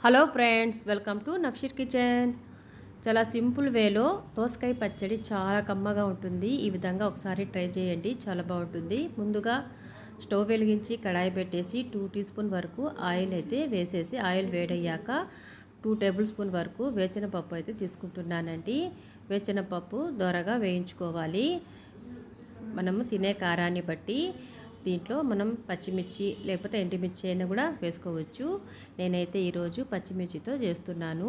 Hello friends, welcome to Nafsheer kitchen. చాలా simple వేలో దోసకాయ పచ్చడి చాలా కమ్మగా ఉంటుంది. ఈ విధంగా ఒకసారి ట్రై చేయండి, చాలా బాగుంటుంది. ముందుగా స్టవ్ వెలిగించి కడాయి పెట్టేసి 2 టీ స్పూన్ వరకు ఆయిల్ అయితే వేసేసి, ఆయిల్ వేడయ్యాక 2 టేబుల్ స్పూన్ వరకు వేచిన పప్పు అయితే తీసుకుంటున్నానండి. వేచిన పప్పు దోరగా వేయించుకోవాలి. మనము తినే కారాన్ని బట్టి దీంట్లో మనం పచ్చిమిర్చి లేకపోతే ఎండుమిర్చి అయినా కూడా వేసుకోవచ్చు. నేనైతే ఈరోజు పచ్చిమిర్చితో చేస్తున్నాను.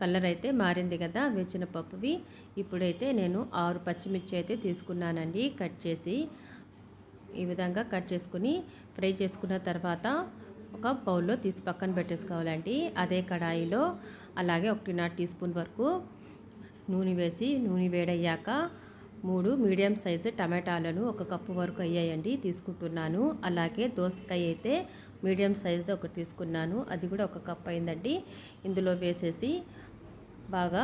కలర్ అయితే మారింది కదా వేసిన పప్పువి. ఇప్పుడైతే నేను 6 పచ్చిమిర్చి అయితే తీసుకున్నానండి. కట్ చేసి ఈ విధంగా కట్ చేసుకుని ఫ్రై చేసుకున్న తర్వాత ఒక బౌల్లో తీసి పక్కన పెట్టేసుకోవాలండి. అదే కడాయిలో అలాగే 1.5 టీ స్పూన్ వరకు నూనె వేసి, నూనె వేడయ్యాక 3 మీడియం సైజు టమాటాలను 1 కప్పు వరకు అయ్యాయండి తీసుకుంటున్నాను. అలాగే దోసకాయ అయితే మీడియం సైజు ఒకటి తీసుకున్నాను, అది కూడా 1 కప్పు అయిందండి. ఇందులో వేసేసి బాగా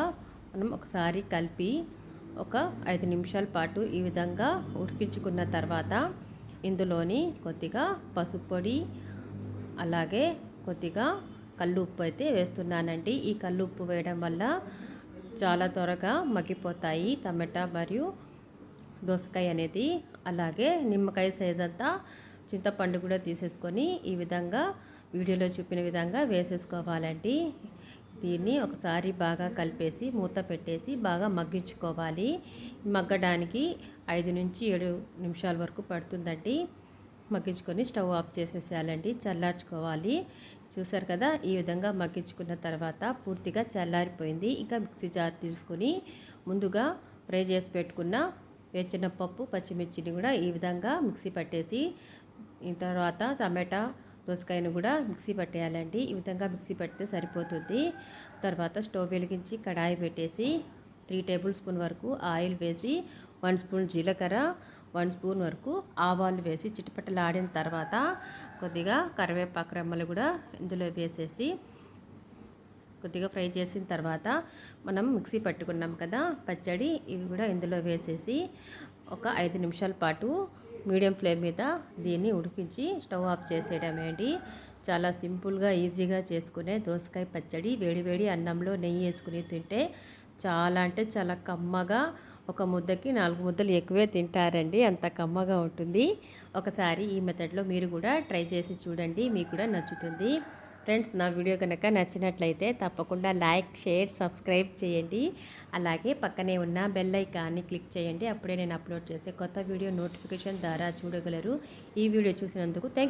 మనం ఒకసారి కలిపి ఒక 5 నిమిషాల పాటు ఈ విధంగా ఉడికించుకున్న తర్వాత ఇందులోని కొద్దిగా పసుపు పొడి అలాగే కొద్దిగా కల్లుప్పు అయితే వేస్తున్నానండి. ఈ కల్లుప్పు వేయడం వల్ల చాలా త్వరగా మగ్గిపోతాయి టమాటా మరియు దోసకాయ అనేది. అలాగే నిమ్మకాయ సైజ్ అంతా చింతపండు కూడా తీసేసుకొని ఈ విధంగా వీడియోలో చూపిన విధంగా వేసేసుకోవాలండి. దీన్ని ఒకసారి బాగా కలిపేసి మూత పెట్టేసి బాగా మగ్గించుకోవాలి. మగ్గడానికి 5 నుంచి 7 నిమిషాల వరకు పడుతుందండి. మగ్గించుకొని స్టవ్ ఆఫ్ చేసేసేయాలండి, చల్లార్చుకోవాలి. చూసారు కదా, ఈ విధంగా మగ్గించుకున్న తర్వాత పూర్తిగా చల్లారిపోయింది. ఇంకా మిక్సీ జార్ తీసుకొని ముందుగా ఫ్రై చేసి పెట్టుకున్న వేచిన పప్పు పచ్చిమిర్చిని కూడా ఈ విధంగా మిక్సీ పట్టేసి ఈ తర్వాత టమాటా దోసకాయను కూడా మిక్సీ పట్టేయాలండి. ఈ విధంగా మిక్సీ పడితే సరిపోతుంది. తర్వాత స్టవ్ వెలిగించి కడాయి పెట్టేసి 3 టేబుల్ స్పూన్ వరకు ఆయిల్ వేసి 1 స్పూన్ జీలకర్ర 1 స్పూన్ వరకు ఆవాలు వేసి చిటపటలాడిన తర్వాత కొద్దిగా కరివేపాకు రెమ్మలు కూడా ఇందులో వేసేసి కొద్దిగా ఫ్రై చేసిన తర్వాత మనం మిక్సీ పట్టుకున్నాం కదా పచ్చడి, ఇవి కూడా ఇందులో వేసేసి ఒక 5 నిమిషాల పాటు మీడియం ఫ్లేమ్ మీద దీన్ని ఉడికించి స్టవ్ ఆఫ్ చేసేయడమే అండి. చాలా సింపుల్గా ఈజీగా చేసుకునే దోసకాయ పచ్చడి వేడివేడి అన్నంలో నెయ్యి వేసుకుని తింటే చాలా అంటే చాలా కమ్మగా, ఒక ముద్దకి 4 ముద్దలు ఎక్కువే తింటారండి, అంత కమ్మగా ఉంటుంది. ఒకసారి ఈ మెథడ్లో మీరు కూడా ట్రై చేసి చూడండి, మీకు కూడా నచ్చుతుంది. ఫ్రెండ్స్, నా వీడియో కనుక నచ్చినట్లయితే తప్పకుండా లైక్, షేర్, సబ్స్క్రైబ్ చేయండి. అలాగే పక్కనే ఉన్న బెల్ ఐకాన్ని క్లిక్ చేయండి. అప్పుడే నేను అప్లోడ్ చేసే కొత్త వీడియో నోటిఫికేషన్ ద్వారా చూడగలరు. ఈ వీడియో చూసినందుకు థ్యాంక్